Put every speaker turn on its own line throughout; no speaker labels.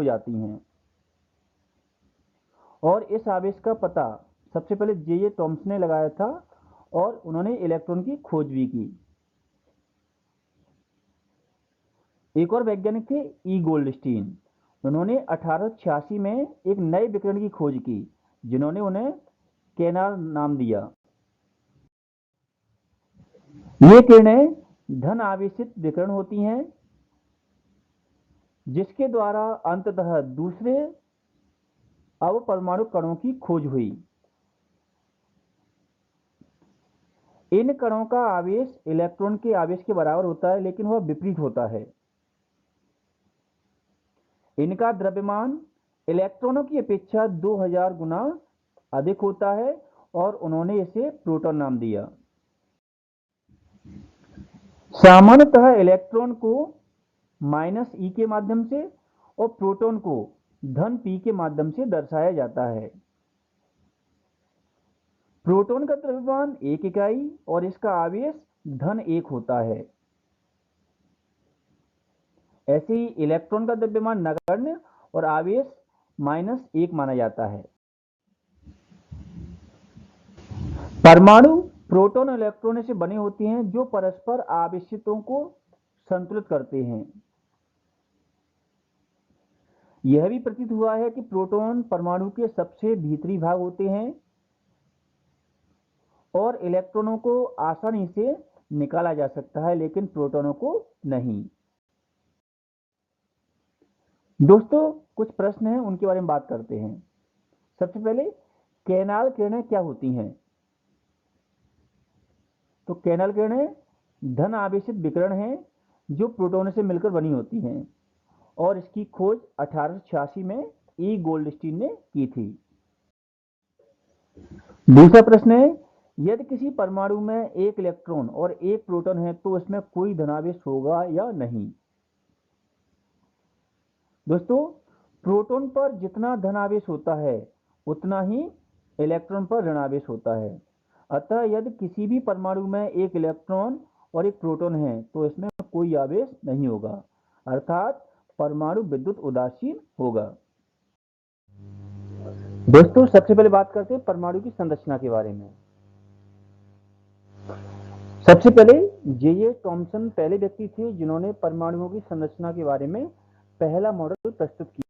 हो जाती हैं। और इस आवेश का पता सबसे पहले जे टॉमसन ने लगाया था और उन्होंने इलेक्ट्रॉन की खोज भी की। एक और वैज्ञानिक थे ई गोल्डस्टीन। उन्होंने 1886 में एक नए विकिरण की खोज की जिन्होंने उन्हें केनार नाम दिया। ये किरणें धन आवेशित विकिरण होती हैं जिसके द्वारा अंततः दूसरे अवपरमाणु कणों की खोज हुई। इन कणों का आवेश इलेक्ट्रॉन के आवेश के बराबर होता है, लेकिन वह विपरीत होता है। इनका द्रव्यमान इलेक्ट्रॉनों की अपेक्षा 2000 गुना अधिक होता है और उन्होंने इसे प्रोटॉन नाम दिया। सामान्यतः इलेक्ट्रॉन को -e के माध्यम से और प्रोटॉन को P के माध्यम से दर्शाया जाता है। प्रोटॉन का द्रव्यमान 1 इकाई और इसका आवेश (1) होता है। ऐसे ही इलेक्ट्रॉन का द्रव्यमान नगण्य और आवेश -1 माना जाता है। परमाणु प्रोटॉन और इलेक्ट्रॉन से बने होते हैं जो परस्पर आवेशितों को संतुलित करते हैं। यह भी प्रतीत हुआ है कि प्रोटॉन परमाणु के सबसे भीतरी भाग होते हैं और इलेक्ट्रॉनों को आसानी से निकाला जा सकता है, लेकिन प्रोटॉनों को नहीं। दोस्तों, कुछ प्रश्न हैं, उनके बारे में बात करते हैं। सबसे पहले, केनाल किरणें क्या होती हैं? तो केनाल किरणें धन आवेशित विकिरण हैं जो प्रोटॉन से मिलकर बनी होती हैं और इसकी खोज 1886 में ई गोल्डस्टीन ने की थी। दूसरा प्रश्न है, यदि किसी परमाणु में एक इलेक्ट्रॉन और एक प्रोटॉन है तो इसमें कोई धनावेश होगा या नहीं? दोस्तों, प्रोटॉन पर जितना धनावेश होता है उतना ही इलेक्ट्रॉन पर ऋणावेश होता है। अतः यदि किसी भी परमाणु में एक इलेक्ट्रॉन और एक प्रोटॉन है तो इसमें कोई आवेश नहीं होगा, अर्थात परमाणु विद्युत उदासीन होगा। दोस्तों, सबसे पहले बात करते हैं परमाणु की संरचना के बारे में। सबसे पहले जे टॉमसन पहले व्यक्ति थे जिन्होंने परमाणुओं की संरचना के बारे में पहला मॉडल प्रस्तुत किया।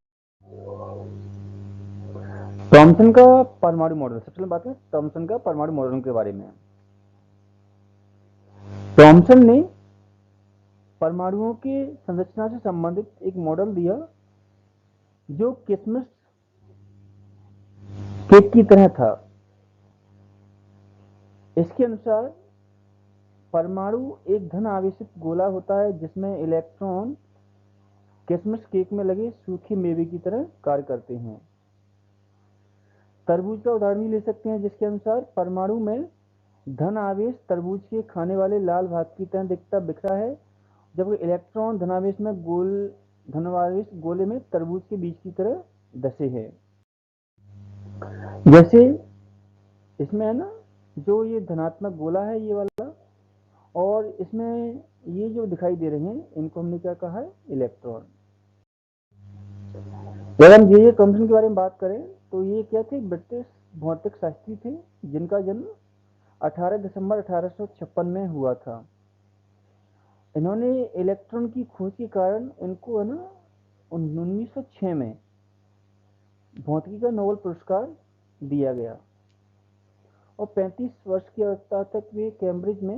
टॉमसन का परमाणु मॉडल। सबसे पहले बात करें टॉमसन का परमाणु मॉडल के बारे में। टॉमसन ने परमाणुओं की संरचना से संबंधित एक मॉडल दिया जो किशमिश केक की तरह था। इसके अनुसार परमाणु एक धन आवेशित गोला होता है जिसमें इलेक्ट्रॉन किशमिश केक में लगे सूखे मेवे की तरह कार्य करते हैं। तरबूज का उदाहरण भी ले सकते हैं, जिसके अनुसार परमाणु में धन आवेश तरबूज के खाने वाले लाल भाग की तरह दिखता बिखरा है, जबकि इलेक्ट्रॉन धनावेश में धनावेश गोले में तरबूज के बीज की तरह धसे है। जैसे इसमें है ना, जो ये धनात्मक गोला है ये वाला, और इसमें ये जो दिखाई दे रहे हैं इनको हमने क्या कहा है? इलेक्ट्रॉन। अगर हम जे टॉमसन के बारे में बात करें तो ये क्या थे? ब्रिटिश भौतिक शास्त्री थे जिनका जन्म 18 दिसंबर 1856 में हुआ था। इन्होंने इलेक्ट्रॉन की खोज के कारण इनको है ना 1906 में भौतिकी का नोबेल पुरस्कार दिया गया और 35 वर्ष की अवस्था तक वे कैम्ब्रिज में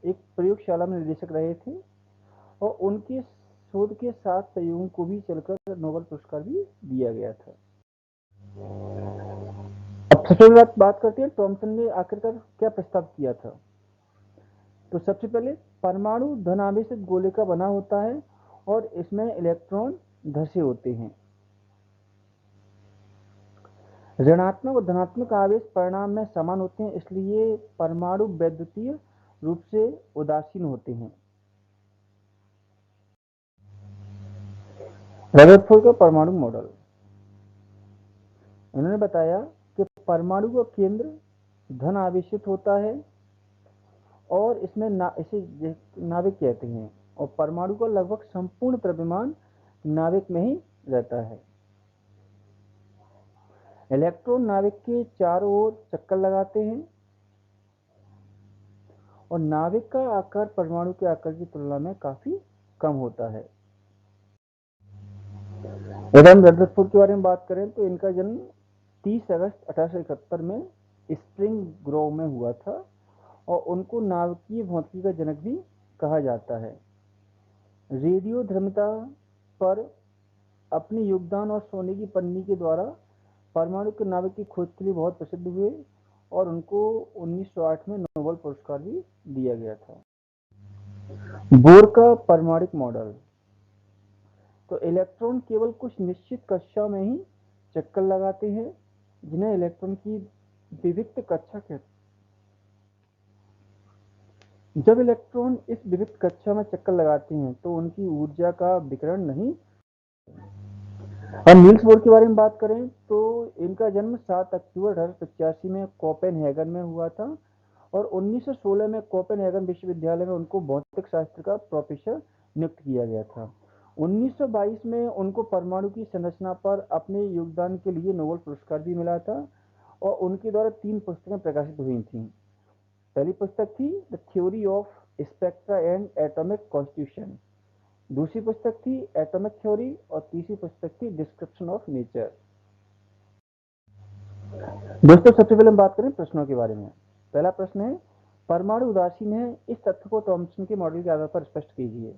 एक प्रयोगशाला में निदेशक रहे थे और उनके शोध के 7 सहयोगियों को भी चलकर नोबेल पुरस्कार भी दिया गया था। अब सबसे पहले बात करते हैं टॉमसन ने आखिरकार क्या प्रस्ताव किया था। तो सबसे पहले परमाणु धन आवेशित गोले का बना होता है और इसमें इलेक्ट्रॉन धसे होते हैं। ऋणात्मक और धनात्मक आवेश परिणाम में समान होते हैं, इसलिए परमाणु वैद्युतीय रूप से उदासीन होते हैं। रदरफोर्ड का परमाणु मॉडल। उन्होंने बताया कि परमाणु का केंद्र धन आवेशित होता है और इसमें इसे नाभिक कहते हैं और परमाणु का लगभग संपूर्ण द्रव्यमान नाभिक में ही रहता है। इलेक्ट्रॉन नाभिक के चारों ओर चक्कर लगाते हैं और नाभिक का आकार परमाणु के आकार की तुलना में काफी कम होता है। अगर हम रदरफोर्ड के बारे में बात करें तो इनका जन्म 30 अगस्त 1871 में स्प्रिंग ग्रोव में हुआ था और उनको नाभिकीय भौतिकी का जनक भी कहा जाता है। रेडियोधर्मिता पर अपने योगदान और सोने की पन्नी के द्वारा परमाणु के नाभिक की खोज के लिए बहुत प्रसिद्ध हुए और उनको 1908 में नोबेल पुरस्कार भी दिया गया था। बोर का परमाणुक मॉडल। तो इलेक्ट्रॉन केवल कुछ निश्चित कक्षा में ही चक्कर लगाते हैं जिन्हें इलेक्ट्रॉन की विविक्त कक्षा कहते हैं। जब इलेक्ट्रॉन इस विविक्त कक्षा में चक्कर लगाते हैं तो उनकी ऊर्जा का विकिरण नहीं। हम नील्स बोर के बारे में बात करें तो इनका जन्म 7 अक्टूबर 1885 में कोपेनहेगन में हुआ था और 1916 में कोपेनहेगन विश्वविद्यालय में उनको भौतिक शास्त्र का प्रोफेसर नियुक्त किया गया था। 1922 में उनको परमाणु की संरचना पर अपने योगदान के लिए नोबेल पुरस्कार भी मिला था और उनके द्वारा 3 पुस्तकें प्रकाशित हुई थीं। पहली पुस्तक थी the theory of spectra and atomic constitution, दूसरी पुस्तक थी एटॉमिक थ्योरी और तीसरी पुस्तक थी डिस्क्रिप्शन ऑफ नेचर। दोस्तों सबसे पहले हम बात करें प्रश्नों के बारे में। पहला प्रश्न है परमाणु उदासीन है, इस तथ्य को थॉमसन के मॉडल के आधार पर स्पष्ट कीजिए।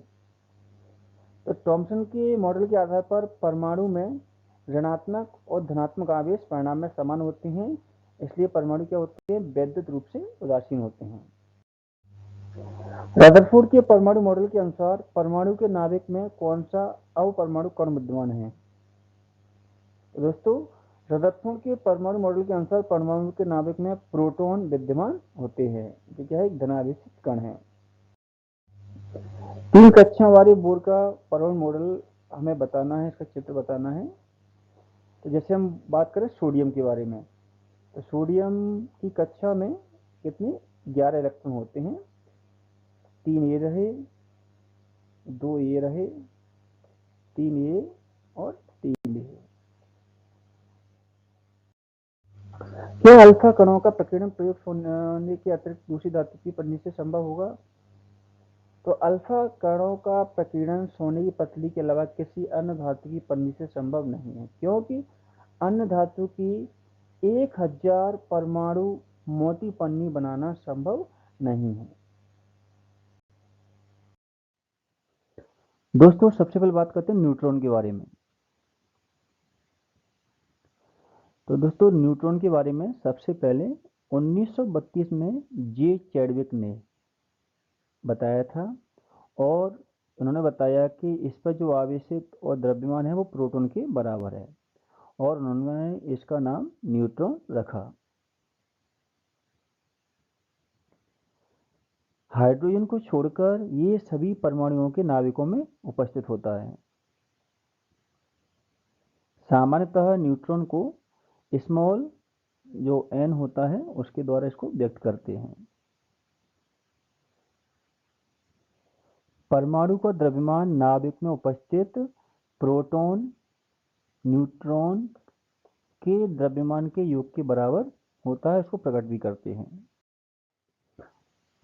तो थॉमसन के मॉडल के आधार पर परमाणु में ऋणात्मक और धनात्मक आवेश परिणाम में समान होते हैं, इसलिए परमाणु क्या होते हैं, वैद्युत रूप से उदासीन होते हैं। रदरफोर्ड के परमाणु मॉडल के अनुसार परमाणु के नाभिक में कौन सा अपरमाणु कण विद्यमान है। दोस्तों रदरफोर्ड के परमाणु मॉडल के अनुसार परमाणु के नाभिक में प्रोटॉन विद्यमान होते हैं, जो क्या है एक धनावेशित कण है। 3 कक्षाओं वाले बोर का परमाणु मॉडल हमें बताना है, इसका चित्र बताना है। तो जैसे हम बात करें सोडियम के बारे में, तो सोडियम की कक्षा में कितने 11 इलेक्ट्रॉन होते हैं, 3 ये रहे, 2 ये रहे, 3 ये और 3 ये। क्या अल्फा कणों का प्रकीर्णन प्रयुक्त होने के अतिरिक्त दूसरी धातु की पन्नी से संभव होगा। तो अल्फा कणों का प्रकीर्णन सोने की पतली के अलावा किसी अन्य धातु की पन्नी से संभव नहीं है, क्योंकि अन्य धातु की 1000 परमाणु मोटी पन्नी बनाना संभव नहीं है। दोस्तों सबसे पहले बात करते हैं न्यूट्रॉन के बारे में। तो दोस्तों न्यूट्रॉन के बारे में सबसे पहले 1932 में जे चैडविक ने बताया था और उन्होंने बताया कि इस पर जो आवेशित और द्रव्यमान है वो प्रोटॉन के बराबर है और उन्होंने इसका नाम न्यूट्रॉन रखा। हाइड्रोजन को छोड़कर ये सभी परमाणुओं के नाभिकों में उपस्थित होता है। सामान्यतः न्यूट्रॉन को स्मॉल जो n होता है उसके द्वारा इसको व्यक्त करते हैं। परमाणु का द्रव्यमान नाभिक में उपस्थित प्रोटॉन न्यूट्रॉन के द्रव्यमान के योग के बराबर होता है, इसको प्रकट भी करते हैं।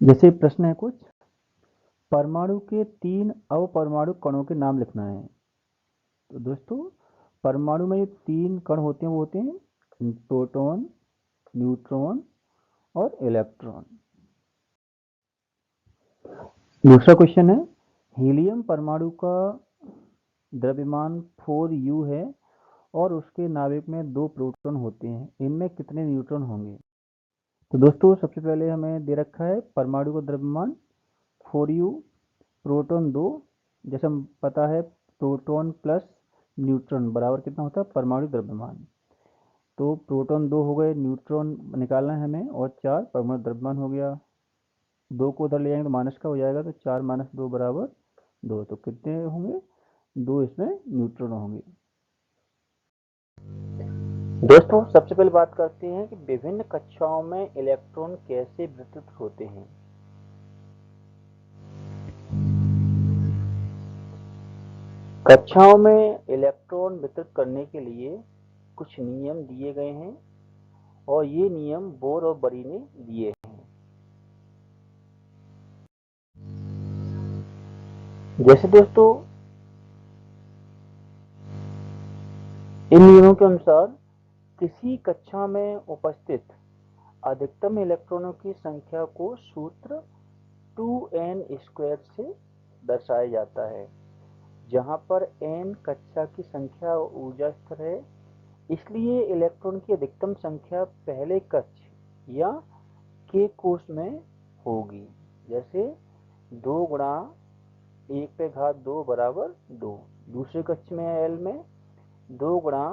जैसे प्रश्न है कुछ, परमाणु के 3 अपरमाणु कणों के नाम लिखना है। तो दोस्तों परमाणु में 3 कण होते हैं, वो होते हैं प्रोटॉन, न्यूट्रॉन और इलेक्ट्रॉन। दूसरा क्वेश्चन है हीलियम परमाणु का द्रव्यमान 4u है और उसके नाभिक में 2 प्रोटॉन होते हैं, इनमें कितने न्यूट्रॉन होंगे। तो दोस्तों सबसे पहले हमें दे रखा है परमाणु का द्रव्यमान 4u, प्रोटॉन 2, जैसे हम पता है प्रोटॉन प्लस न्यूट्रॉन बराबर कितना होता है परमाणु द्रव्यमान। तो प्रोटॉन 2 हो गए, न्यूट्रॉन निकालना है हमें और 4 परमाणु द्रव्यमान हो गया। 2 को उधर ले जाएंगे तो माइनस का हो जाएगा, तो 4 - 2 बराबर 2, तो कितने होंगे 2 इसमें न्यूट्रॉन होंगे। दोस्तों सबसे पहले बात करते हैं कि विभिन्न कक्षाओं में इलेक्ट्रॉन कैसे वितरित होते हैं। कक्षाओं में इलेक्ट्रॉन वितरित करने के लिए कुछ नियम दिए गए हैं और ये नियम बोर और बरी ने दिए हैं। जैसे दोस्तों इन नियमों के अनुसार किसी कक्षा में उपस्थित अधिकतम इलेक्ट्रॉनों की संख्या को सूत्र 2n² से दर्शाया जाता है, जहां पर n कक्षा की संख्या ऊर्जा स्तर है। इसलिए इलेक्ट्रॉन की अधिकतम संख्या पहले कक्ष या के कोश में होगी। जैसे 2 गुणा 1/2 बराबर 2। दूसरे कक्ष में L में 2 गुणा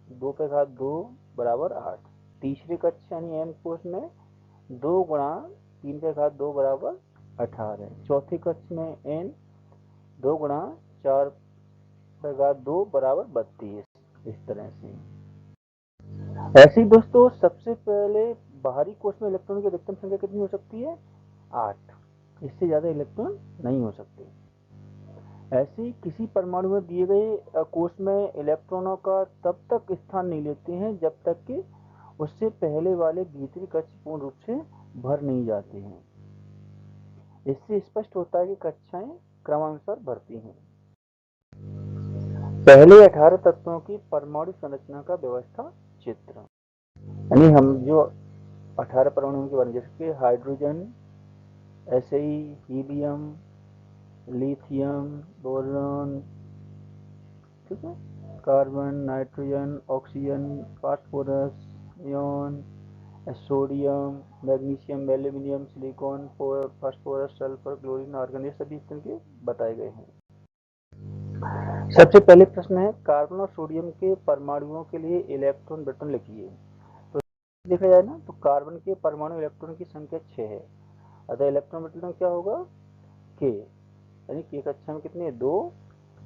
2/2 बराबर 8। तीसरे कक्ष यानी M कोश में 2 गुणा 3/2 बराबर 18। चौथे कक्ष में N 2 गुणा 4/2 बराबर 32। इस तरह से ऐसे ही दोस्तों सबसे पहले बाहरी कोश में इलेक्ट्रॉन की अधिकतम संख्या कितनी हो सकती है? 8। इससे ज्यादा इलेक्ट्रॉन नहीं हो सकते। ऐसे ही किसी परमाणु में दिए गए कोश में इलेक्ट्रॉनों का तब तक स्थान नहीं लेते हैं जब तक कि उससे पहले वाले भीतरी कक्ष पूर्ण रूप से भर नहीं जाते हैं। इससे स्पष्ट होता है कि कक्षाएं क्रमानुसार भरती हैं। पहले 18 तत्वों की परमाणु संरचना का व्यवस्था चित्र, यानी हम जो 18 परमाणुओं के बारे में, जैसे कि हाइड्रोजन, ऐसे ही हीलियम, लिथियम, बोरॉन, ठीक है, carbon, nitrogen, oxygen, phosphorus, neon, sodium, magnesium, aluminium, silicon, phosphorus, sulphur, chlorine, argon, ये सभी इस तरह के बताए गए हैं। सबसे पहले प्रश्न है कार्बन और सोडियम के परमाणुओं के लिए इलेक्ट्रॉन वितरण लिखिए। तो देखा जाए ना तो कार्बन के परमाणु इलेक्ट्रॉन की संख्या 6 है, अतः इलेक्ट्रॉन वितरण क्या होगा? के, यानी के कक्षा में कितनी है? 2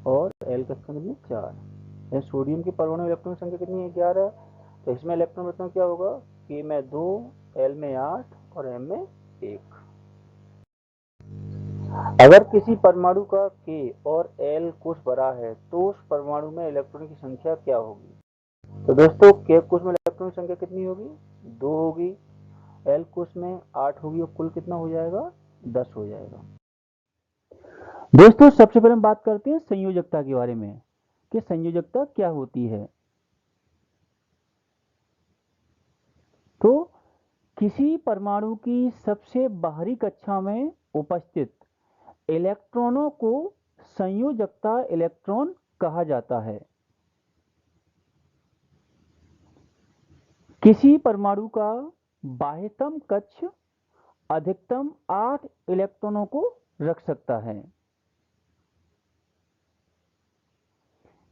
और एल कक्षा में कितनी? 4। सोडियम के परमाणु इलेक्ट्रॉन की संख्या कितनी है? 11। तो इसमें इलेक्ट्रॉन वितरण क्या होगा? के में 2, एल में 8 और एम में 1। अगर किसी परमाणु का के और एल कोश बड़ा है तो उस परमाणु में इलेक्ट्रॉन की संख्या क्या होगी? तो दोस्तों के कोश में इलेक्ट्रॉन की संख्या कितनी होगी? 2 होगी। एल कोश में 8 होगी और कुल कितना हो जाएगा? 10 हो जाएगा। दोस्तों सबसे पहले हम बात करते हैं संयोजकता के बारे में कि संयोजकता क्या होती है। तो किसी परमाणु की सबसे बाहरी कक्षा में उपस्थित इलेक्ट्रॉनों को संयोजकता इलेक्ट्रॉन कहा जाता है। किसी परमाणु का बाह्यतम कक्ष अधिकतम 8 इलेक्ट्रॉनों को रख सकता है।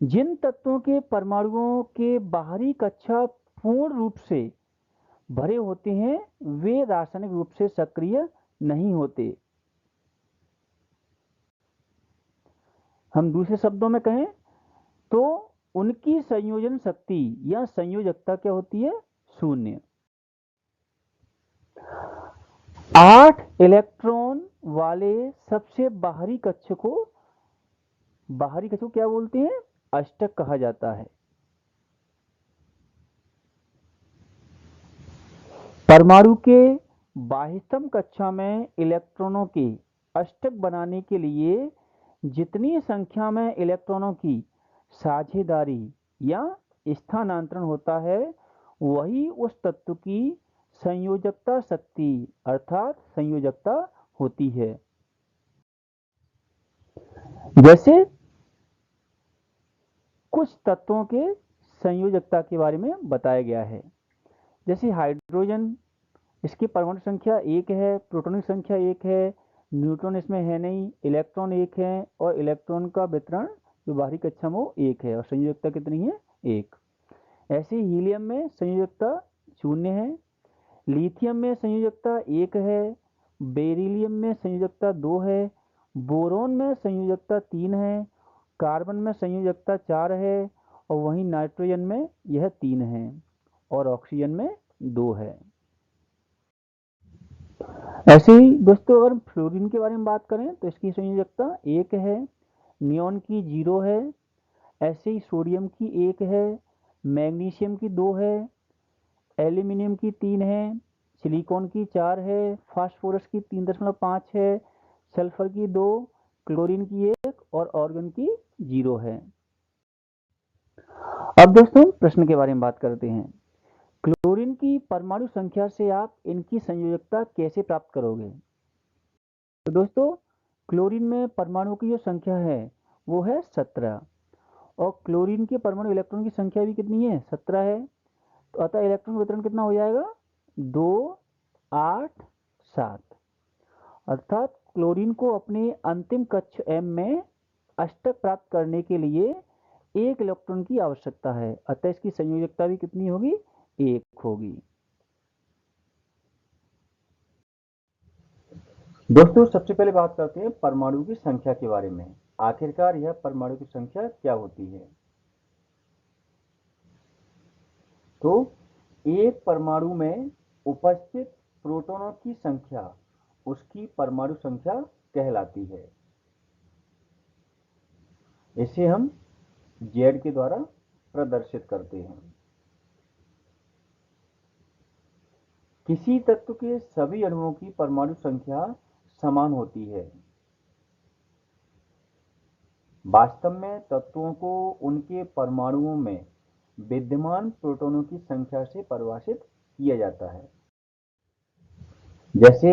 जिन तत्वों के परमाणुओं के बाहरी कक्षा पूर्ण रूप से भरे होते हैं वे रासायनिक रूप से सक्रिय नहीं होते। हम दूसरे शब्दों में कहें तो उनकी संयोजन शक्ति या संयोजकता क्या होती है? 0। 8 इलेक्ट्रॉन वाले सबसे बाहरी कक्ष को क्या बोलते हैं? अष्टक कहा जाता है। परमाणु के बाह्यतम कक्षा में इलेक्ट्रॉनों के अष्टक बनाने के लिए जितनी संख्या में इलेक्ट्रॉनों की साझेदारी या स्थानांतरण होता है वही उस तत्व की संयोजकता शक्ति अर्थात संयोजकता होती है। जैसे कुछ तत्वों के संयोजकता के बारे में बताया गया है। जैसे हाइड्रोजन, इसकी परमाणु संख्या 1 है, प्रोटॉन की संख्या 1 है, न्यूट्रॉन इसमें है नहीं, इलेक्ट्रॉन 1 है और इलेक्ट्रॉन का वितरण जो बाहरी कक्षा में वो 1 है और संयोजकता कितनी है? 1। ऐसे हीलियम में संयोजकता 0 है, लिथियम में संयोजकता 1 है, बेरिलियम में संयोजकता 2 है, बोरोन में संयोजकता 3 है, कार्बन में संयोजकता 4 है और वहीं नाइट्रोजन में यह 3 है और ऑक्सीजन में 2 है। ऐसे ही दोस्तों अगर फ्लोरीन के बारे में बात करें तो इसकी संयोजकता 1 है, नियॉन की 0 है, ऐसे ही सोडियम की 1 है, मैग्नीशियम की 2 है, एल्यूमिनियम की 3 है, सिलिकॉन की 4 है, फास्फोरस की 3.5 है, सल्फर की 2, क्लोरीन की 1 और ऑर्गन की 0 है। अब दोस्तों प्रश्न के बारे में बात करते हैं। क्लोरीन की परमाणु संख्या से आप इनकी संयोजकता कैसे प्राप्त करोगे? तो दोस्तों क्लोरीन में परमाणु की जो संख्या है वो है 17 और क्लोरीन के परमाणु इलेक्ट्रॉन की संख्या भी कितनी है? 17 है। तो अतः इलेक्ट्रॉन वितरण कितना हो जाएगा? 2, 8, 7। अर्थात क्लोरीन को अपने अंतिम कक्ष M में अष्टक प्राप्त करने के लिए 1 इलेक्ट्रॉन की आवश्यकता है। अतः इसकी संयोजकता भी कितनी होगी? 1 होगी। दोस्तों सबसे पहले बात करते हैं परमाणु की संख्या के बारे में। आखिरकार यह परमाणु की संख्या क्या होती है? तो एक परमाणु में उपस्थित प्रोटॉनों की संख्या उसकी परमाणु संख्या कहलाती है। इसे हम Z के द्वारा प्रदर्शित करते हैं। किसी तत्व के सभी अणुओं की परमाणु संख्या समान होती है। वास्तव में तत्वों को उनके परमाणुओं में विद्यमान प्रोटॉनों की संख्या से परिभाषित किया जाता है। जैसे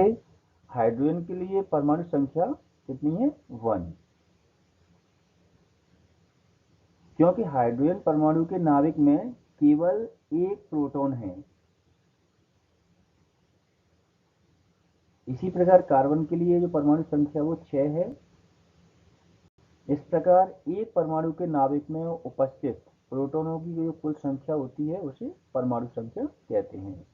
हाइड्रोजन के लिए परमाणु संख्या कितनी है? 1, क्योंकि हाइड्रोजन परमाणु के नाभिक में केवल एक प्रोटॉन है। इसी प्रकार कार्बन के लिए जो परमाणु संख्या वो 6 है। इस प्रकार एक परमाणु के नाभिक में उपस्थित प्रोटॉनों की जो कुल संख्या होती है उसे परमाणु संख्या कहते हैं।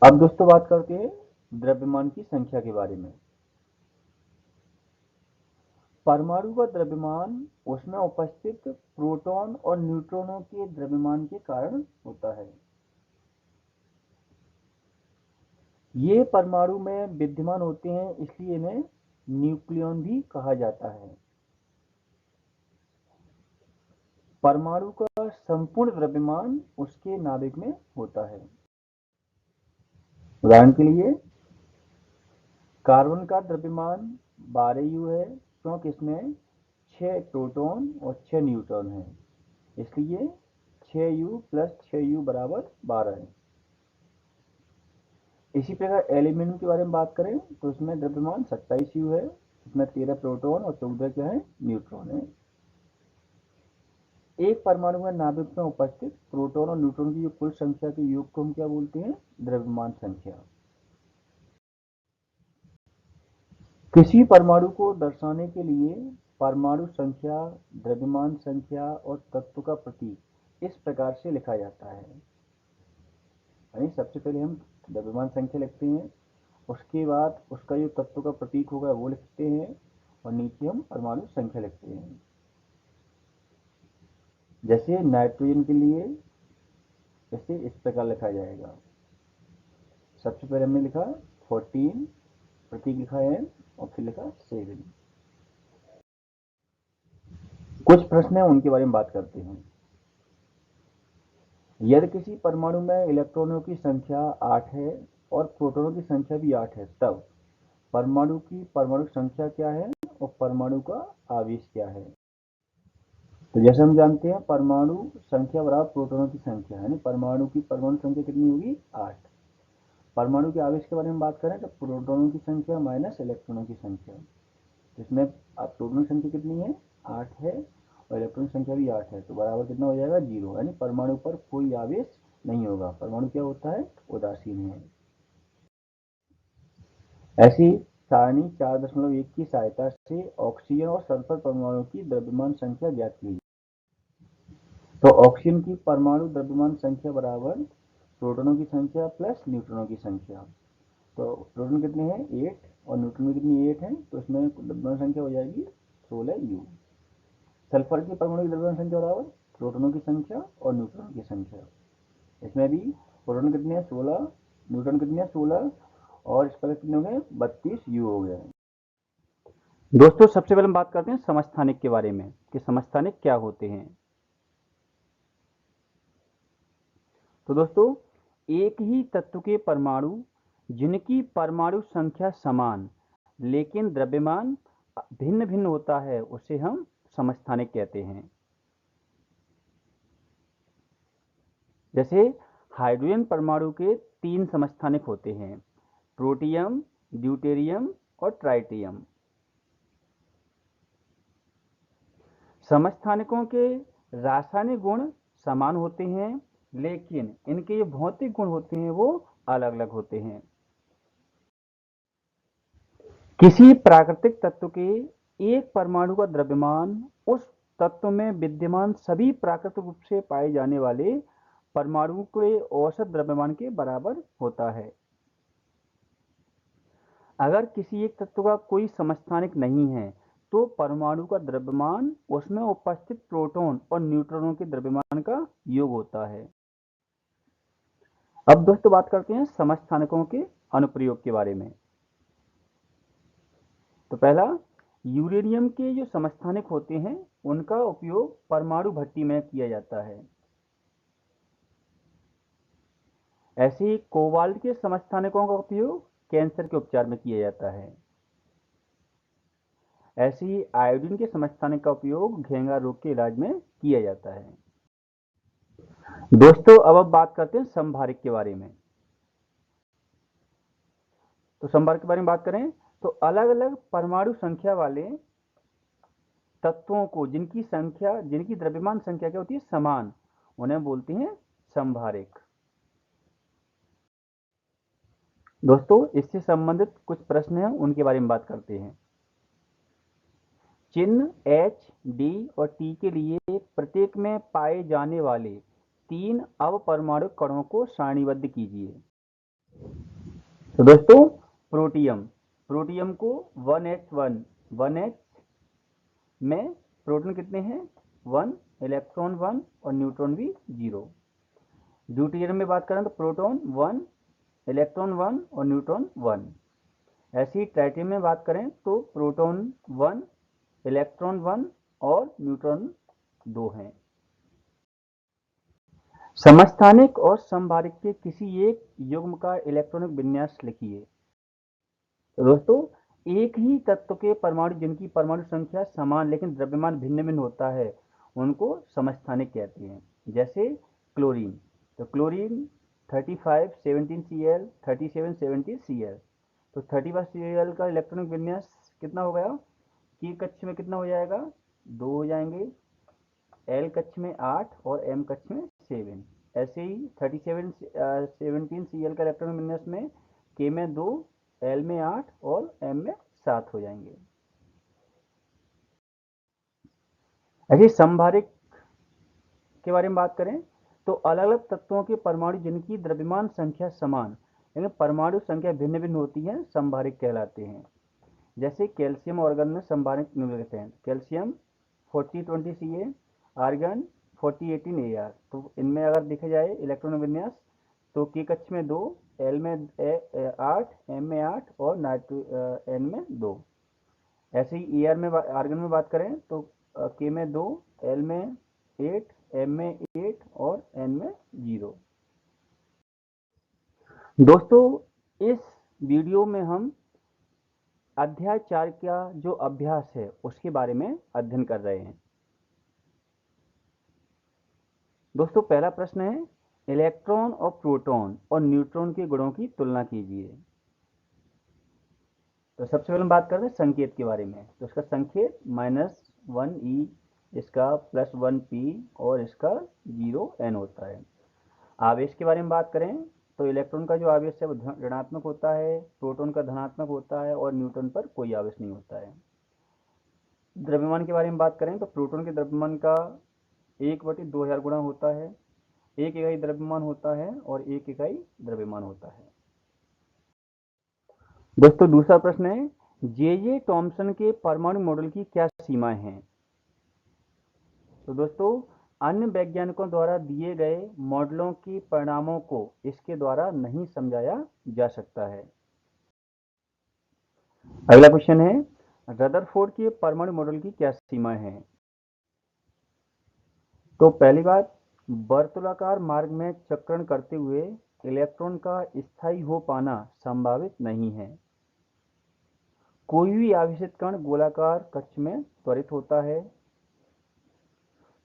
अब दोस्तों बात करते हैं द्रव्यमान की संख्या के बारे में। परमाणु का द्रव्यमान उसमें उपस्थित प्रोटॉन और न्यूट्रॉनों के द्रव्यमान के कारण होता है। ये परमाणु में विद्यमान होते हैं इसलिए इन्हें न्यूक्लियॉन भी कहा जाता है। परमाणु का संपूर्ण द्रव्यमान उसके नाभिक में होता है। उदाहरण के लिए कार्बन का द्रव्यमान 12 U है, क्योंकि इसमें 6 प्रोटॉन और 6 न्यूट्रॉन हैं, इसलिए 6U + 6U = 12 है। इसी प्रकार एल्यूमिनियम के बारे में बात करें तो इसमें द्रव्यमान 27 U है, इसमें 13 प्रोटॉन और 14 क्या है? न्यूट्रॉन है। एक परमाणु में नाभिक में उपस्थित प्रोटॉन और न्यूट्रॉन की जो कुल संख्या के योग को हम क्या बोलते हैं? द्रव्यमान संख्या। किसी परमाणु को दर्शाने के लिए परमाणु संख्या, द्रव्यमान संख्या और तत्व का प्रतीक इस प्रकार से लिखा जाता है। यानी सबसे पहले हम द्रव्यमान संख्या लिखते हैं, उसके बाद उसका जो तत्व का प्रतीक होगा वो लिखते हैं और नीचे हम परमाणु संख्या लिखते हैं। जैसे नाइट्रोजन के लिए इसे इस प्रकार लिखा जाएगा। सबसे पहले हमने लिखा 14, प्रतीक लिखा है और फिर लिखा 7। कुछ प्रश्न है उनके बारे में बात करते हैं। यदि किसी परमाणु में इलेक्ट्रॉनों की संख्या 8 है और प्रोटॉनों की संख्या भी 8 है, तब परमाणु की परमाणु संख्या क्या है और परमाणु का आवेश क्या है? तो जैसे हम जानते हैं परमाणु संख्या बराबर प्रोटॉनों की संख्या है, परमाणु की परमाणु संख्या कितनी होगी? 8। परमाणु के आवेश के बारे में बात करें तो प्रोटॉनों की संख्या माइनस इलेक्ट्रॉनों की संख्या। इसमें प्रोटॉन की संख्या कितनी है? 8 है और इलेक्ट्रॉन संख्या भी 8 है, तो बराबर कितना हो जाएगा? 0। यानी परमाणु पर कोई आवेश नहीं होगा। परमाणु क्या होता है? उदासीन है। ऐसी सारणी 4.1 की सहायता से ऑक्सीजन और सल्फर परमाणु की द्रव्यमान संख्या ज्ञात की। तो ऑक्सीजन की परमाणु द्रव्यमान संख्या बराबर प्रोटॉनों की संख्या प्लस न्यूट्रॉनों की संख्या। तो प्रोटॉन कितने हैं? 8 और न्यूट्रॉन कितनी 8 है, तो इसमें द्रव्यमान संख्या हो जाएगी 16U। सल्फर की परमाणु की द्रव्यमान संख्या बराबर प्रोटॉनों की संख्या और न्यूट्रॉन की संख्या। इसमें भी प्रोटॉन कितने हैं? 16, न्यूट्रॉन कितने हैं? 16 और इस पर कितने हो गए? 32U हो गए। दोस्तों सबसे पहले हम बात करते हैं समस्थानिक के बारे में कि समस्थानिक क्या होते हैं। तो दोस्तों एक ही तत्व के परमाणु जिनकी परमाणु संख्या समान लेकिन द्रव्यमान भिन्न भिन्न होता है उसे हम समस्थानिक कहते हैं। जैसे हाइड्रोजन परमाणु के 3 समस्थानिक होते हैं, प्रोटियम, ड्यूटेरियम और ट्राइटियम। समस्थानिकों के रासायनिक गुण समान होते हैं लेकिन इनके जो भौतिक गुण होते हैं वो अलग अलग होते हैं। किसी प्राकृतिक तत्व के एक परमाणु का द्रव्यमान उस तत्व में विद्यमान सभी प्राकृतिक रूप से पाए जाने वाले परमाणुओं के औसत द्रव्यमान के बराबर होता है। अगर किसी एक तत्व का कोई समस्थानिक नहीं है तो परमाणु का द्रव्यमान उसमें उपस्थित प्रोटॉन और न्यूट्रॉनों के द्रव्यमान का योग होता है। अब दोस्तों बात करते हैं समस्थानिकों के अनुप्रयोग के बारे में। तो पहला, यूरेनियम के जो समस्थानिक होते हैं उनका उपयोग परमाणु भट्टी में किया जाता है। ऐसे ही कोबाल्ट के समस्थानिकों का उपयोग कैंसर के उपचार में किया जाता है। ऐसे ही आयोडीन के समस्थानिक का उपयोग घेंगा रोग के इलाज में किया जाता है। दोस्तों अब बात करते हैं समभारिक के बारे में। तो समभारिक के बारे में बात करें तो अलग अलग परमाणु संख्या वाले तत्वों को जिनकी द्रव्यमान संख्या क्या होती है, समान, उन्हें बोलते हैं समभारिक। दोस्तों इससे संबंधित कुछ प्रश्न हैं, उनके बारे में बात करते हैं। चिन्ह H, D और T के लिए प्रत्येक में पाए जाने वाले 3 अवपरमाणु कणों को सारणीबद्ध कीजिए। तो दोस्तों प्रोटियम को 1H1 1H में प्रोटॉन कितने हैं, 1, इलेक्ट्रॉन 1 और न्यूट्रॉन भी 0। ड्यूटेरियम में बात करें तो प्रोटॉन 1, इलेक्ट्रॉन 1 और न्यूट्रॉन 1। ऐसे ही ट्राइटियम में बात करें तो प्रोटॉन 1, इलेक्ट्रॉन 1 और न्यूट्रॉन 2 हैं। समस्थानिक और समभारिक के किसी एक युग्म का इलेक्ट्रॉनिक विन्यास लिखिए। तो दोस्तों एक ही तत्व के परमाणु जिनकी परमाणु संख्या समान लेकिन द्रव्यमान भिन्न भिन्न होता है उनको समस्थानिक कहते हैं। जैसे क्लोरीन, तो क्लोरीन 3517Cl 3770Cl, तो 35Cl का इलेक्ट्रॉनिक विन्यास कितना हो गया, K कक्ष में कितना हो जाएगा, 2 हो जाएंगे, L कक्ष में 8 और M कक्ष में 7। ऐसे ही 3717Cl का इलेक्ट्रॉनिक विन्यास में K में 2, L में 8 और M में 7 हो जाएंगे। ऐसे समभारिक के बारे में बात करें तो अलग अलग तत्वों के परमाणु जिनकी द्रव्यमान संख्या समान लेकिन परमाणु संख्या भिन्न भिन्न होती है समभारिक कहलाते हैं। जैसे कैल्शियम ऑर्गन में समभारिक निम्नलिखित हैं, कैल्शियम 4020Ca, आर्गन 4018Ar। तो इनमें अगर देखा जाए इलेक्ट्रॉन विन्यास तो K कक्ष में 2, L में 8, M में 8 और N में 2। ऐसे ही Ar में आर्गन में बात करें तो K में 2, L में 8, M में 8 और N में 0। दोस्तों इस वीडियो में हम अध्याय 4 का जो अभ्यास है उसके बारे में अध्ययन कर रहे हैं। दोस्तों पहला प्रश्न है, इलेक्ट्रॉन और प्रोटॉन और न्यूट्रॉन के गुणों की तुलना कीजिए। तो सबसे पहले हम बात कर रहे हैं संकेत के बारे में। तो इसका संकेत -1e, इसका +1p और इसका 0n होता है। आवेश के बारे में बात करें तो इलेक्ट्रॉन का जो आवेश है वो ऋणात्मक होता है, प्रोटॉन का धनात्मक होता है और न्यूट्रॉन पर कोई आवेश नहीं होता है। द्रव्यमान के बारे में बात करें तो प्रोटॉन के द्रव्यमान का 1/2000 गुणा होता है, 1 इकाई द्रव्यमान होता है और 1 इकाई द्रव्यमान होता है। दोस्तों दूसरा प्रश्न है, जे थॉम्सन के परमाणु मॉडल की क्या सीमाएं हैं। तो दोस्तों अन्य वैज्ञानिकों द्वारा दिए गए मॉडलों के परिणामों को इसके द्वारा नहीं समझाया जा सकता है। अगला क्वेश्चन है, रदरफोर्ड के परमाणु मॉडल की क्या सीमाएं हैं? तो पहली बात, वर्तुलाकार मार्ग में चक्रण करते हुए इलेक्ट्रॉन का स्थायी हो पाना संभावित नहीं है। कोई भी आवेशित कण गोलाकार कक्ष में त्वरित होता है।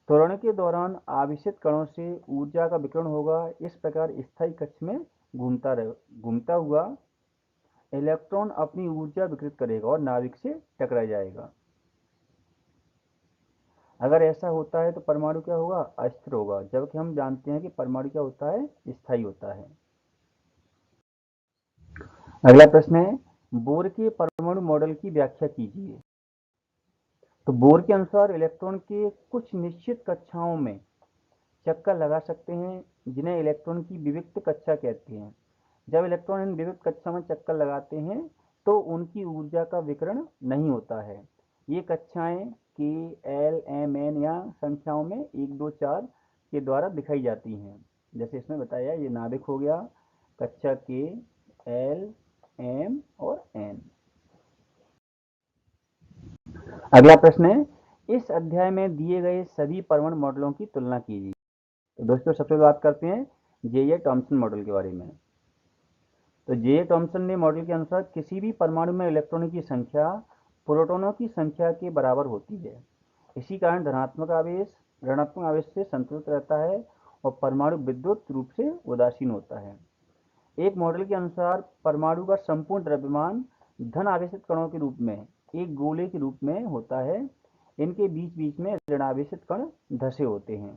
त्वरण के दौरान आवेशित कणों से ऊर्जा का विकिरण होगा। इस प्रकार स्थायी कक्ष में घूमता हुआ इलेक्ट्रॉन अपनी ऊर्जा विकृत करेगा और नाभिक से टकरा जाएगा। अगर ऐसा होता है तो परमाणु क्या होगा? अस्थिर होगा, जबकि हम जानते हैं कि परमाणु क्या होता है? स्थायी होता है। अगला प्रश्न है, बोर के परमाणु मॉडल की व्याख्या कीजिए। तो बोर के अनुसार इलेक्ट्रॉन के कुछ निश्चित कक्षाओं में चक्कर लगा सकते हैं, जिन्हें इलेक्ट्रॉन की विविक्त कक्षा कहते हैं। जब इलेक्ट्रॉन इन विविक्त कक्षा में चक्कर लगाते हैं तो उनकी ऊर्जा का विकिरण नहीं होता है। ये कक्षाएं के, एल, एम, एन या संख्याओं में 1, 2, 4 के द्वारा दिखाई जाती हैं। जैसे इसमें बताया, ये नाभिक हो गया, कक्षा के, एल, एम और एन। अगला प्रश्न है, इस अध्याय में दिए गए सभी परमाणु मॉडलों की तुलना कीजिए। तो दोस्तों सबसे बात करते हैं जे थॉमसन मॉडल के बारे में। तो जे थॉमसन ने मॉडल के अनुसार किसी भी परमाणु में इलेक्ट्रॉनों की संख्या प्रोटॉनों की संख्या के बराबर होती है। इसी कारण धनात्मक आवेश ऋणात्मक आवेश से संतुलित रहता है और परमाणु विद्युत रूप से उदासीन होता है। एक मॉडल के अनुसार परमाणु का संपूर्ण द्रव्यमान धन आवेशित कणों के रूप में एक गोले के रूप में होता है। इनके बीच बीच में ऋणावेशित कण धसे होते हैं।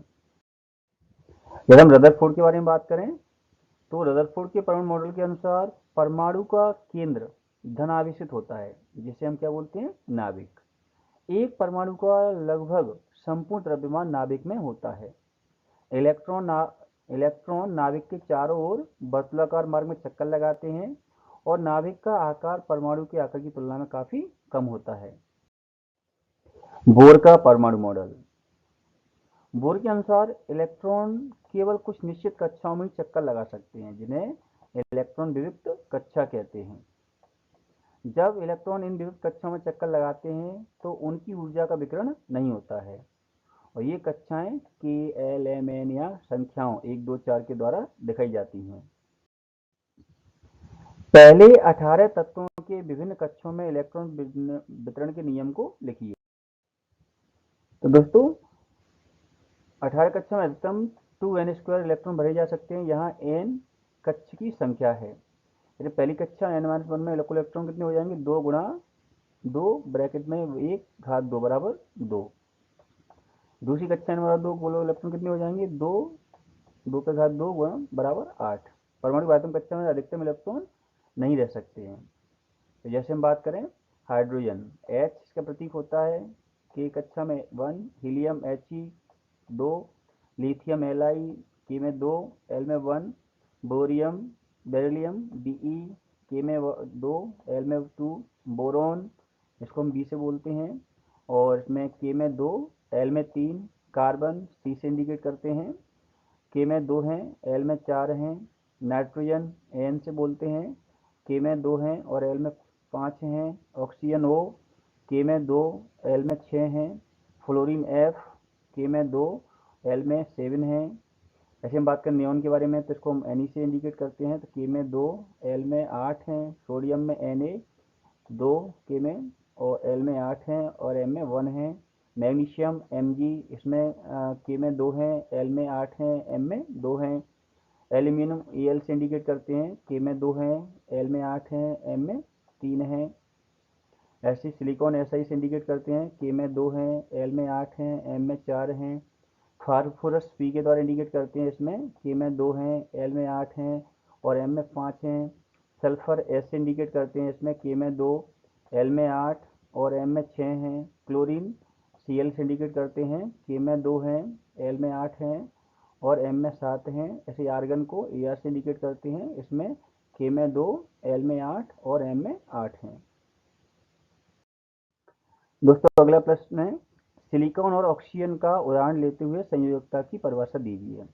यदि हम रदरफोर्ड के बारे में बात करें तो रदरफोर्ड के परमाणु मॉडल के अनुसार परमाणु का केंद्र धनावेशित होता है, जिसे हम क्या बोलते हैं? नाभिक। एक परमाणु का लगभग संपूर्ण द्रव्यमान नाभिक में होता है। इलेक्ट्रॉन नाभिक के चारों ओर वर्तुलाकार मार्ग में चक्कर लगाते हैं और नाभिक का आकार परमाणु के आकार की तुलना में काफी कम होता है। बोर का परमाणु मॉडल। बोर के अनुसार इलेक्ट्रॉन केवल कुछ निश्चित कक्षाओं में चक्कर लगा सकते हैं, जिन्हें इलेक्ट्रॉन विविक्त कक्षा कहते हैं। जब इलेक्ट्रॉन इन विविक्त कक्षाओं में चक्कर लगाते हैं तो उनकी ऊर्जा का विकिरण नहीं होता है और ये कक्षाएं के, एल, एम, एन या संख्याओं 1, 2, 4 के द्वारा दिखाई जाती हैं। पहले 18 तत्वों के विभिन्न कक्षों में इलेक्ट्रॉन वितरण के नियम को लिखिए। तो दोस्तों 18 कक्षा में अधिकतम 2n² इलेक्ट्रॉन भरे जा सकते हैं। यहाँ n कक्ष की संख्या है। यदि पहली कक्षा n-1 में इलेक्ट्रॉन कितने हो जाएंगे? 2 गुणा 2 ब्रैकेट में 1 घात 2 बराबर 2। दूसरी कक्षा n-2 बोलो इलेक्ट्रॉन कितने हो जाएंगे? 2 पे घात 2 गुणा बराबर 8। परमाणु आयतन कक्षा में अधिकतम इलेक्ट्रॉन नहीं रह सकते हैं। तो जैसे हम बात करें हाइड्रोजन, H इसका प्रतीक होता है, के कक्षा में 1, हीलियम He 2, लिथियम Li के में 2, एल में 1, बोरियम बेरिलियम Be के में 2, एल में 2, बोरोन इसको हम बी से बोलते हैं और इसमें के में 2, एल में 3, कार्बन सी से इंडिकेट करते हैं, के में 2 हैं, एल में 4 हैं, नाइट्रोजन एन से बोलते हैं, के में 2 हैं और एल में 5 हैं, ऑक्सीजन ओ के में 2, एल में 6 हैं, फ्लोरीन एफ के में 2, एल में 7 हैं। ऐसे हम बात करें नियॉन के बारे में तो इसको हम एन से इंडिकेट करते हैं, तो के में 2, एल में 8 हैं, सोडियम में Na 2 के में और एल में 8 हैं और एम में 1 है। मैग्नीशियम Mg इसमें के में 2 हैं, एल में 8 हैं, एम में 2 हैं। एल्यूमिनियम Al से इंडिकेट करते हैं, के में 2 हैं, एल में 8 हैं, एम में 3 हैं। ऐसे सिलिकॉन Si से इंडिकेट करते हैं, के में 2 हैं, एल में 8 हैं, एम में 4 हैं। फास्फोरस P के द्वारा इंडिकेट करते हैं, इसमें के में 2 हैं, एल में 8 हैं और एम में 5 हैं। सल्फर S से इंडिकेट करते हैं, इसमें के में 2, एल में 8 और एम में 6 हैं। क्लोरीन Cl से इंडिकेट करते हैं, के में 2 हैं, एल में 8 हैं और एम में 7 हैं। ऐसे आर्गन को Ar से इंडिकेट करते हैं, इसमें के में 2, एल में 8 और एम में 8 हैं। दोस्तों अगला प्रश्न है, सिलिकॉन और ऑक्सीजन का उदाहरण लेते हुए संयोजकता की परिभाषा दीजिए।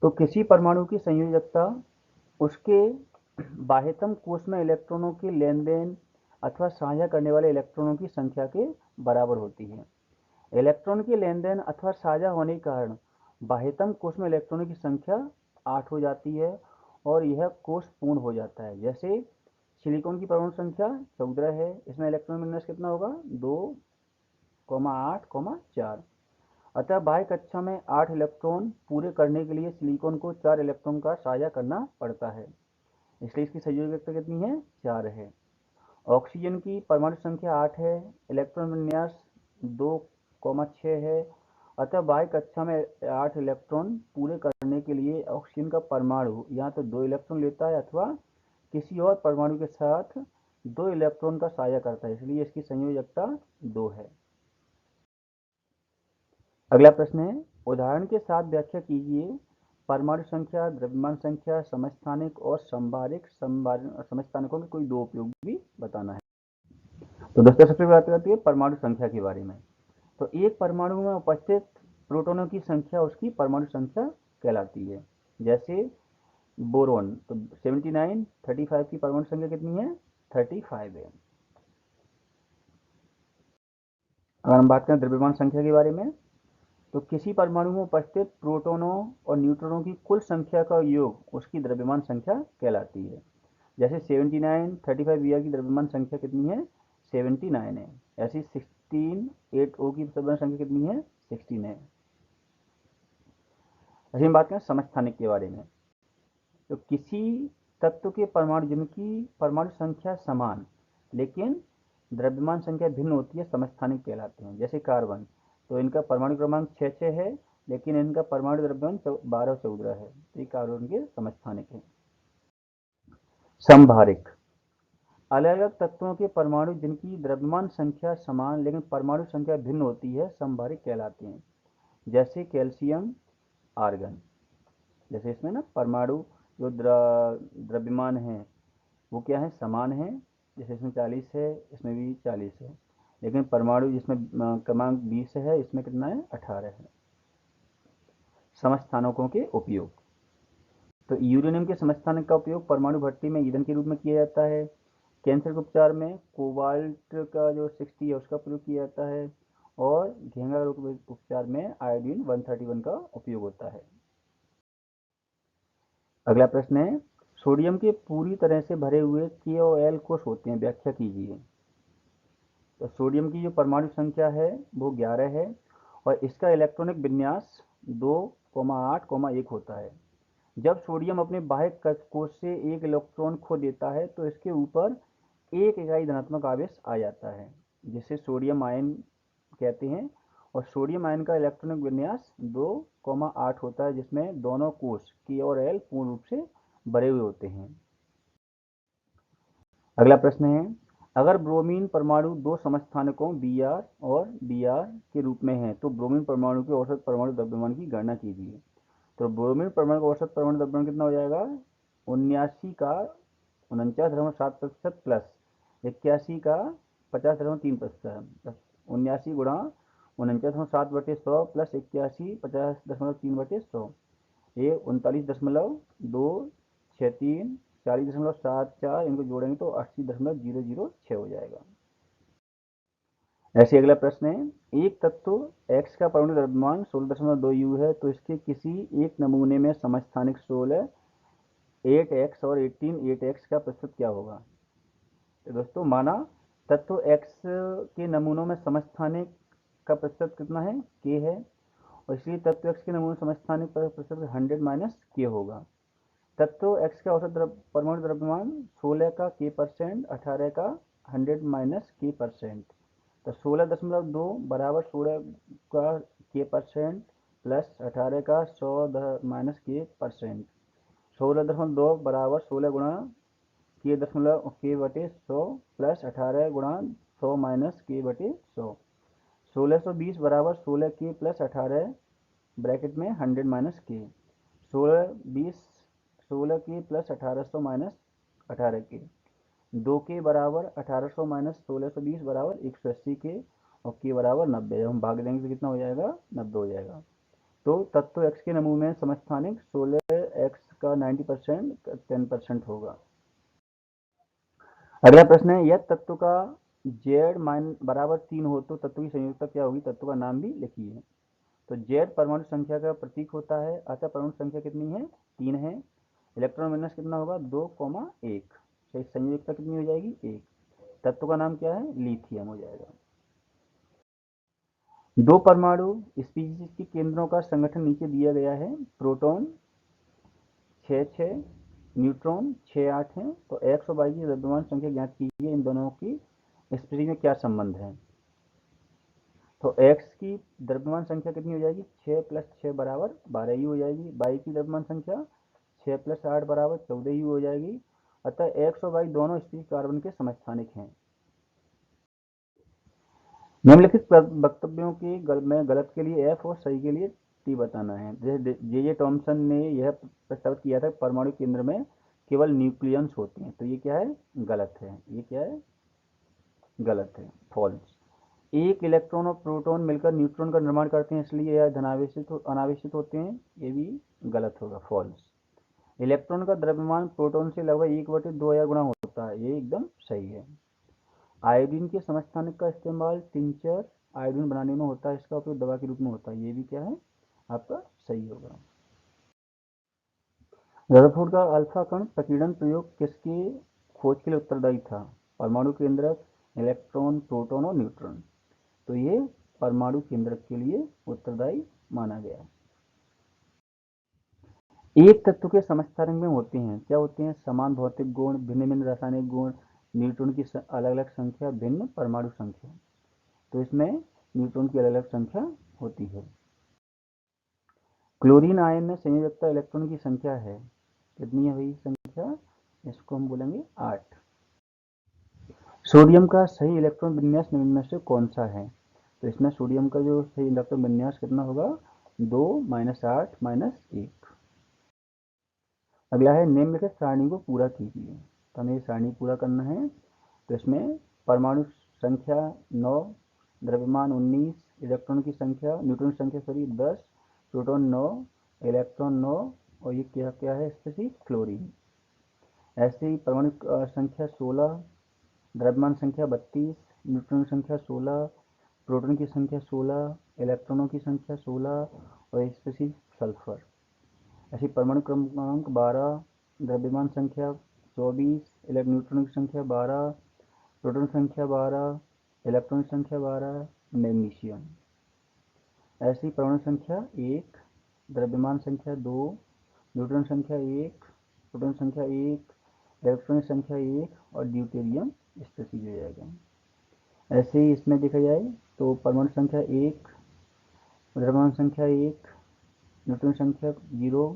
तो किसी परमाणु की संयोजकता उसके बाह्यतम कोश में इलेक्ट्रॉनों के लेन देन अथवा साझा करने वाले इलेक्ट्रॉनों की संख्या के बराबर होती है। इलेक्ट्रॉन के लेन देन अथवा साझा होने के कारण बाह्यतम कोश में इलेक्ट्रॉनों की संख्या 8 हो जाती है और यह कोश पूर्ण हो जाता है। जैसे सिलिकॉन की परमाणु संख्या 14 है, इसमें इलेक्ट्रॉन विन्यास कितना होगा 2,8,4। अतः बाह्य कक्षा में 8 इलेक्ट्रॉन पूरे करने के लिए सिलिकॉन को 4 इलेक्ट्रॉन का साझा करना पड़ता है, इसलिए इसकी संयोजकता कितनी है 4 है। ऑक्सीजन की परमाणु संख्या 8 है, इलेक्ट्रॉन विन्यास 2,6 है। अतः बाह्य कक्षा में 8 इलेक्ट्रॉन पूरे करने के लिए ऑक्सीजन का परमाणु या तो 2 इलेक्ट्रॉन लेता है अथवा किसी और परमाणु के साथ 2 इलेक्ट्रॉन का साझा करता है, इसलिए इसकी संयोजकता 2 है। अगला प्रश्न है, उदाहरण के साथ व्याख्या कीजिए परमाणु संख्या, द्रव्यमान संख्या, समस्थानिक और संभारिक समस्थानिकों के कोई दो उपयोग भी बताना है। तो दोस्तों सबसे बात करती है परमाणु संख्या के बारे में। तो एक परमाणु में उपस्थित प्रोटॉनों की संख्या उसकी परमाणु संख्या कहलाती है। जैसे बोरोन, तो 79, 35 की परमाणु संख्या कितनी है 35 है। अगर हम बात करें द्रव्यमान संख्या के बारे में, तो किसी परमाणु में उपस्थित प्रोटॉनों और न्यूट्रॉनों की कुल संख्या का योग उसकी द्रव्यमान संख्या कहलाती है। जैसे 79, 35 Br की द्रव्यमान संख्या कितनी है 79 है। ऐसी 16, 8O की द्रव्यमान संख्या कितनी है 16 है। ऐसे हम बात करें समस्थानिक के बारे में, तो किसी तत्व के परमाणु जिनकी परमाणु संख्या समान लेकिन द्रव्यमान संख्या भिन्न होती है समस्थानिक कहलाते हैं। जैसे कार्बन, तो इनका परमाणु क्रमांक 6 है लेकिन इनका परमाणु द्रव्यमान 12-14 है, तो ये कार्बन के समस्थानिक है। समभारिक, अलग अलग तत्वों के परमाणु जिनकी द्रव्यमान संख्या समान लेकिन परमाणु संख्या भिन्न होती है समभारिक कहलाते हैं। जैसे कैल्शियम, आर्गन, जैसे इसमें ना परमाणु जो द्रव्यमान है वो क्या है समान है, जैसे इसमें 40 है इसमें भी 40 है, लेकिन परमाणु जिसमें क्रमांक 20 है इसमें कितना है 18 है। समस्थानिकों के उपयोग, तो यूरेनियम के समस्थानिक का उपयोग परमाणु भट्टी में ईंधन के रूप में किया जाता है। कैंसर के उपचार में कोबाल्ट का जो 60 है उसका प्रयोग किया जाता है और घेंघा रोग के उपचार में आयोडीन 131 का उपयोग होता है। अगला प्रश्न है, सोडियम के पूरी तरह से भरे हुए KOL कोष होते हैं, व्याख्या कीजिए। तो सोडियम की जो परमाणु संख्या है वो 11 है और इसका इलेक्ट्रॉनिक विन्यास 2,8,1 होता है। जब सोडियम अपने बाह्य कोश से एक इलेक्ट्रॉन खो देता है तो इसके ऊपर एक इकाई धनात्मक आवेश आ जाता है, जिसे सोडियम आयन कहते हैं। और सोडियम आयन का इलेक्ट्रॉनिक विन्यास 2,8 होता है, जिसमें दोनों कोश K और L पूर्ण रूप से भरे हुए होते हैं। अगला प्रश्न है, अगर ब्रोमीन परमाणु दो समस्थानिकों Br और Br के रूप में है तो ब्रोमीन परमाणु के औसत परमाणु द्रव्यमान की गणना कीजिए। तो ब्रोमीन परमाणु का औसत परमाणु द्रव्यमान कितना हो जाएगा 79 का 49.7% प्लस 81 का 50.3%। 79 गुणा 49.7/100 प्लस 81 50.3/100, ये 39.263 40.74, इनको जोड़ेंगे तो 80.006 हो जाएगा। ऐसे अगला प्रश्न है, एक तत्व X का परमाणु द्रव्यमान 16.2 U है तो इसके किसी एक नमूने में समस्थानिक 16 8x और 18 8x का प्रतिशत क्या होगा। तो दोस्तों माना तत्व X के नमूनों में समस्थानिक का प्रतिशत कितना है K है और इसलिए तत्व X के नमूने समस्थानिक प्रतिशत 100 - K होगा। तत्व X का औसत परमाणु द्रव्यमान 16 का K%, 18 का 100 - K%, तो 16.2 बराबर 16 का K% प्लस 18 का 100 - K%। 16.2 बराबर 16 गुणा K/100 प्लस 18 गुणा 100 - K/100। 1620 बराबर 16K प्लस 18 ब्रैकेट में 100 - K। 16K plus 1800 - 18K। 2K बराबर 1800 - 1620 बराबर 180K और K बराबर 90। जब हम भाग देंगे तो कितना हो जाएगा 90 हो जाएगा। तो तत्व X के नमूने में समस्थानिक 16X का 90% 10% होगा। अगला प्रश्न है, यह तत्व का Z बराबर 3 हो तो तत्व की संयोजकता क्या होगी, तत्व का नाम भी लिखिए। तो Z परमाणु संख्या का प्रतीक होता है, अतः परमाणु संख्या कितनी है, 3 है। इलेक्ट्रॉन विन्यास कितना होगा, 2,1। तो इस संयोजकता कितनी हो जाएगी, 1। तत्व का नाम क्या है, लिथियम हो जाएगा। दो परमाणु स्पीशीज के केंद्रों का संगठन नीचे दिया गया है। प्रोटॉन 6 न्यूट्रॉन 6 8 है। तो एक्स और वाई की द्रव्यमान संख्या ज्ञात कीजिए, इन दोनों की स्थिति में क्या संबंध है। तो एक्स की द्रव्यमान संख्या कितनी हो जाएगी, 6 + 6 बराबर 12 ही हो जाएगी। वाई की द्रव्यमान संख्या 6 + 8 बराबर 14 ही हो जाएगी। अतः एक्स और वाई दोनों स्थिति कार्बन के समस्थानिक हैं। निम्नलिखित वक्तव्यों के में गलत के लिए एफ और सही के लिए टी बताना है। जैसे जे टॉमसन ने यह प्रस्तावित किया था, परमाणु केंद्र में केवल न्यूक्लियंस होते हैं। तो ये क्या है, गलत है। ये क्या है, गलत है, फॉल्स। एक इलेक्ट्रॉन और प्रोटॉन मिलकर न्यूट्रॉन का निर्माण करते हैं, इसलिए यह अनावेशित होते हैं। ये भी गलत होगा, फॉल्स। इलेक्ट्रॉन का द्रव्यमान प्रोटॉन से लगभग 1/2000 गुना होता है। ये एकदम सही है। आयोडीन के समस्थानिक का इस्तेमाल टिंचर आयोडीन बनाने में होता है, इसका उपयोग दवा के रूप में होता है। ये भी क्या है, आपका सही होगा। रदरफोर्ड का अल्फा कण प्रकीर्णन प्रयोग किसके खोज के लिए उत्तरदायी था, परमाणु केंद्रक, इलेक्ट्रॉन, प्रोटॉन और न्यूट्रॉन। तो ये परमाणु केंद्रक के लिए उत्तरदायी माना गया। एक तत्व के समस्थानिक में होते हैं, क्या होते हैं, समान भौतिक गुण, भिन्न भिन्न रासायनिक गुण, न्यूट्रॉन की अलग अलग संख्या, भिन्न परमाणु संख्या। तो इसमें न्यूट्रॉन की अलग अलग संख्या होती है। क्लोरीन आयन में संयोजकता इलेक्ट्रॉन की संख्या है, कितनी है भाई संख्या, इसको हम बोलेंगे 8। सोडियम का सही इलेक्ट्रॉन विन्यास निम्न में से कौन सा है। तो इसमें सोडियम का जो सही इलेक्ट्रॉन विन्यास कितना होगा, 2 - 8 - 1। अगला है, निम्नलिखित सारणी को पूरा कीजिए। तो हमें सारणी पूरा करना है। तो इसमें परमाणु संख्या 9, द्रव्यमान 19, इलेक्ट्रॉन की संख्या, न्यूट्रॉन संख्या 10, प्रोटॉन 9, इलेक्ट्रॉन 9, और ये क्या क्या है, स्पेसिफिक क्लोरीन। ऐसे ही परमाणु संख्या 16, द्रव्यमान संख्या 32, न्यूट्रॉन संख्या 16, प्रोटॉन की संख्या 16, इलेक्ट्रॉनों की संख्या 16 और स्पेसिफिक सल्फर। ऐसी परमाणु क्रमांक 12, द्रव्यमान संख्या 24, न्यूट्रॉन की संख्या 12, प्रोटॉन संख्या 12, इलेक्ट्रॉन संख्या 12, मैग्नीशियम। ऐसी परमाणु संख्या 1, द्रव्यमान संख्या 2, न्यूट्रॉन संख्या 1, प्रोटॉन संख्या 1, इलेक्ट्रॉन संख्या 1 और ड्यूटेरियम स्पेसिफिक हो जाएगा। ऐसे ही इसमें देखा जाए तो परमाणु संख्या 1, द्रव्यमान संख्या 1, न्यूट्रॉन संख्या 0,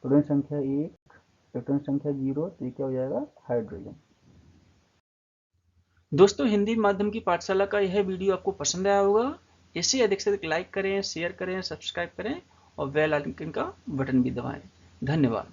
प्रोटॉन संख्या 1, इलेक्ट्रॉन संख्या 0, तो ये क्या हो जाएगा, हाइड्रोजन।
दोस्तों, हिंदी माध्यम की पाठशाला का यह वीडियो आपको पसंद आया होगा। इसे अधिक से अधिक लाइक करें, शेयर करें, सब्सक्राइब करें और बेल आइकन का बटन भी दबाएं। धन्यवाद।